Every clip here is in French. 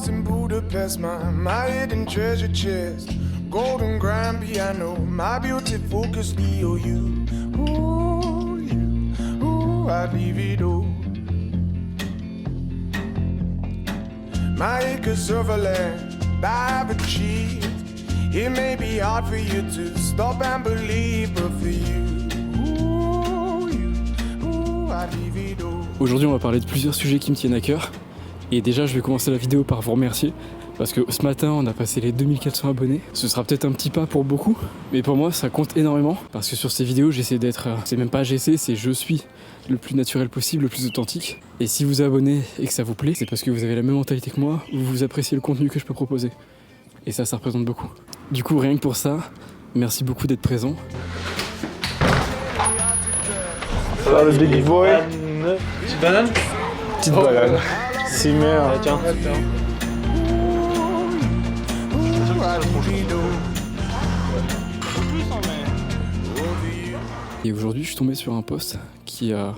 house in Budapest, my hidden treasure chest, golden grand piano, my beauty focus EOU. Ooh, I'd leave it all. My acres of land I've achieved. It may be hard for you to stop and believe, but for you, I'd leave it all. Aujourd'hui, on va parler de plusieurs sujets qui me tiennent à cœur. Et déjà, je vais commencer la vidéo par vous remercier. Parce que ce matin, on a passé les 2400 abonnés. Ce sera peut-être un petit pas pour beaucoup, mais pour moi, ça compte énormément. Parce que sur ces vidéos, j'essaie d'être... C'est même pas j'essaie, c'est je suis le plus naturel possible, le plus authentique. Et si vous abonnez et que ça vous plaît, c'est parce que vous avez la même mentalité que moi, ou vous appréciez le contenu que je peux proposer. Et ça représente beaucoup. Du coup, rien que pour ça, merci beaucoup d'être présent. Ça va le big boy? Petite banane? Petite banane. Si merde. Tiens. Et aujourd'hui, je suis tombé sur un post qui a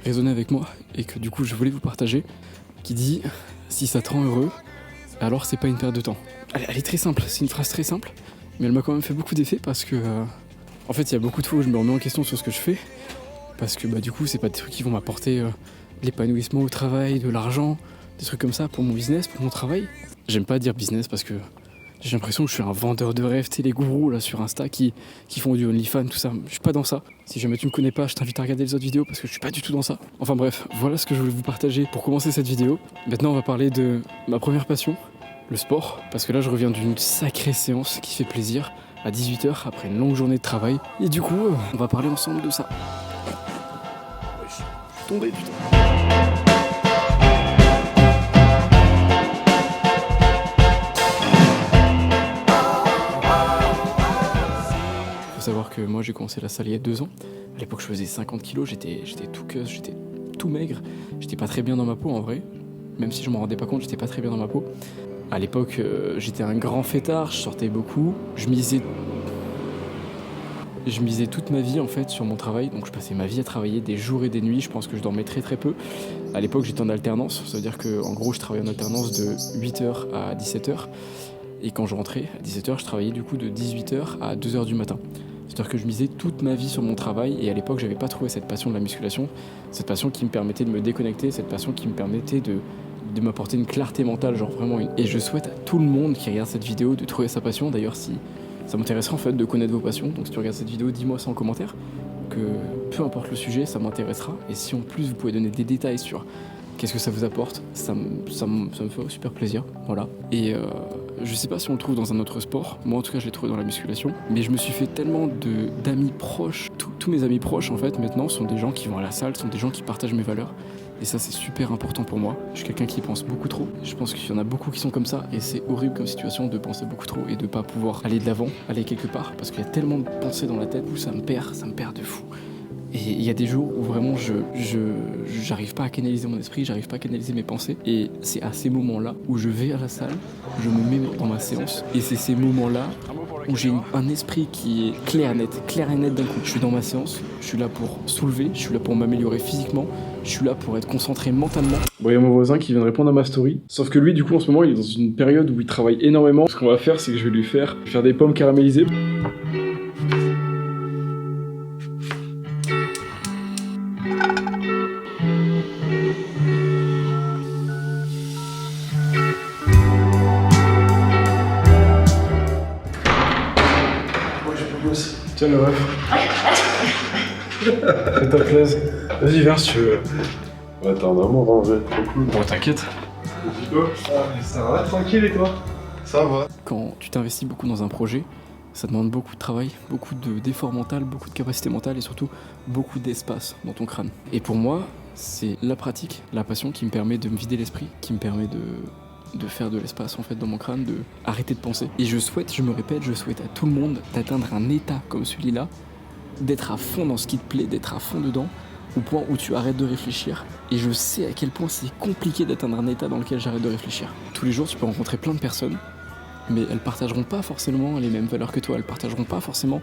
résonné avec moi et que du coup, je voulais vous partager, qui dit « Si ça te rend heureux, alors c'est pas une perte de temps ». Elle est très simple, c'est une phrase très simple, mais elle m'a quand même fait beaucoup d'effet parce que, en fait, il y a beaucoup de fois où je me remets en question sur ce que je fais, parce que du coup, c'est pas des trucs qui vont m'apporter l'épanouissement au travail, de l'argent, des trucs comme ça pour mon business, pour mon travail. J'aime pas dire business parce que j'ai l'impression que je suis un vendeur de rêves, tu sais, les gourous là sur Insta qui font du OnlyFans, tout ça. Je suis pas dans ça. Si jamais tu me connais pas, je t'invite à regarder les autres vidéos parce que je suis pas du tout dans ça. Enfin bref, voilà ce que je voulais vous partager pour commencer cette vidéo. Maintenant, on va parler de ma première passion, le sport. Parce que là, je reviens d'une sacrée séance qui fait plaisir à 18h après une longue journée de travail. Et du coup, on va parler ensemble de ça. Je suis tombé, putain. Savoir que moi j'ai commencé la salle il y a 2 ans. À l'époque je faisais 50 kilos, j'étais tout queuse, j'étais tout maigre. J'étais pas très bien dans ma peau en vrai. Même si je m'en rendais pas compte, j'étais pas très bien dans ma peau. À l'époque j'étais un grand fêtard, je sortais beaucoup. Je misais toute ma vie en fait sur mon travail. Donc je passais ma vie à travailler des jours et des nuits. Je pense que je dormais très très peu. À l'époque j'étais en alternance. Ça veut dire que en gros je travaillais en alternance de 8h à 17h. Et quand je rentrais à 17h, je travaillais du coup de 18h à 2h du matin. C'est-à-dire que je misais toute ma vie sur mon travail et à l'époque j'avais pas trouvé cette passion de la musculation, cette passion qui me permettait de me déconnecter, cette passion qui me permettait de m'apporter une clarté mentale, genre vraiment une... Et je souhaite à tout le monde qui regarde cette vidéo de trouver sa passion. D'ailleurs, si ça m'intéresserait en fait de connaître vos passions, donc si tu regardes cette vidéo, dis-moi ça en commentaire, que peu importe le sujet, ça m'intéressera. Et si en plus vous pouvez donner des détails sur qu'est-ce que ça vous apporte, ça me fait super plaisir, voilà. Et je sais pas si on le trouve dans un autre sport, moi en tout cas je l'ai trouvé dans la musculation, mais je me suis fait tellement d'amis proches, tous mes amis proches en fait maintenant sont des gens qui vont à la salle, sont des gens qui partagent mes valeurs, et ça c'est super important pour moi. Je suis quelqu'un qui pense beaucoup trop, je pense qu'il y en a beaucoup qui sont comme ça, et c'est horrible comme situation de penser beaucoup trop et de pas pouvoir aller de l'avant, aller quelque part, parce qu'il y a tellement de pensées dans la tête où ça me perd de fou. Et il y a des jours où vraiment j'arrive pas à canaliser mon esprit, j'arrive pas à canaliser mes pensées. Et c'est à ces moments-là où je vais à la salle, je me mets dans ma séance. Et c'est ces moments-là où j'ai un esprit qui est clair et net d'un coup. Je suis dans ma séance, je suis là pour soulever, je suis là pour m'améliorer physiquement, je suis là pour être concentré mentalement. Bon, il y a mon voisin qui vient de répondre à ma story. Sauf que lui, du coup, en ce moment, il est dans une période où il travaille énormément. Ce qu'on va faire, c'est que je vais lui faire des pommes caramélisées. Tiens le ref. Fais-toi plaisir. Vas-y, viens si tu veux. Ouais, t'as un amour en vrai, trop cool. Bon, t'inquiète. Ça va, tranquille et toi? Ça va. Quand tu t'investis beaucoup dans un projet, ça demande beaucoup de travail, beaucoup d'effort mental, beaucoup de capacité mentale et surtout beaucoup d'espace dans ton crâne. Et pour moi, c'est la pratique, la passion qui me permet de me vider l'esprit, qui me permet de faire de l'espace en fait dans mon crâne, de arrêter de penser. Et je souhaite à tout le monde d'atteindre un état comme celui-là, d'être à fond dans ce qui te plaît, d'être à fond dedans, au point où tu arrêtes de réfléchir. Et je sais à quel point c'est compliqué d'atteindre un état dans lequel j'arrête de réfléchir. Tous les jours, tu peux rencontrer plein de personnes, mais elles partageront pas forcément les mêmes valeurs que toi, elles partageront pas forcément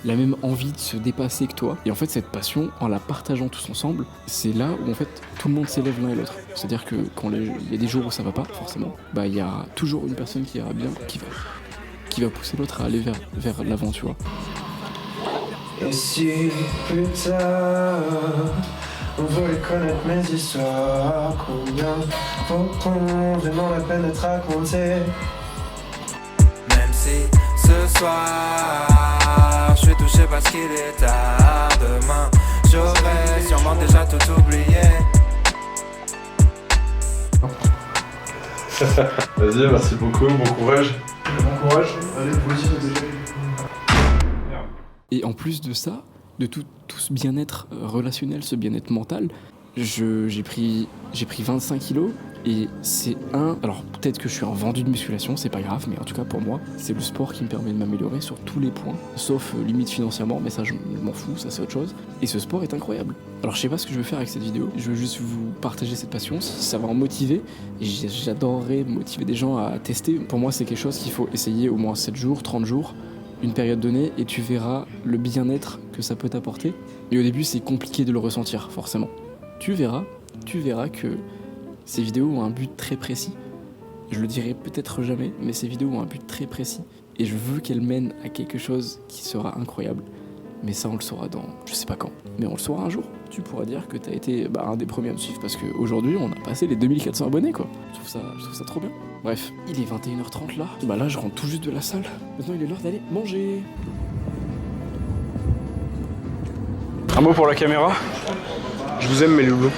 la même envie de se dépasser que toi. Et en fait, cette passion, en la partageant tous ensemble, c'est là où en fait tout le monde s'élève l'un et l'autre. C'est-à-dire que quand il y a des jours où ça va pas, forcément, bah il y a toujours une personne qui ira bien, qui va pousser l'autre à aller vers l'avant, tu vois. Et si plus tard on voulait connaître mes histoires, combien vaut-on vraiment la peine d'être raconté? Même si ce soir je suis touché parce qu'il est tard, demain j'aurais sûrement déjà tout oublié. Vas-y, merci beaucoup, bon courage. Bon courage, allez, vous aussi, déjà. Et en plus de ça, de tout ce bien-être relationnel, ce bien-être mental, j'ai pris 25 kilos et c'est alors peut-être que je suis un vendu de musculation, c'est pas grave, mais en tout cas pour moi, c'est le sport qui me permet de m'améliorer sur tous les points, sauf limite financièrement, mais ça je m'en fous, ça c'est autre chose. Et ce sport est incroyable. Alors je sais pas ce que je veux faire avec cette vidéo, je veux juste vous partager cette passion, ça va en motiver, et j'adorerais motiver des gens à tester. Pour moi c'est quelque chose qu'il faut essayer au moins 7 jours, 30 jours, une période donnée, et tu verras le bien-être que ça peut t'apporter. Et au début c'est compliqué de le ressentir, forcément. Tu verras que ces vidéos ont un but très précis. Je le dirai peut-être jamais, mais ces vidéos ont un but très précis. Et je veux qu'elles mènent à quelque chose qui sera incroyable. Mais ça, on le saura dans je sais pas quand. Mais on le saura un jour. Tu pourras dire que t'as été un des premiers à me suivre parce qu'aujourd'hui, on a passé les 2400 abonnés, quoi. Je trouve ça trop bien. Bref, il est 21h30 là. Là, je rentre tout juste de la salle. Maintenant, il est l'heure d'aller manger. Un mot pour la caméra? Je vous aime, mes loulous.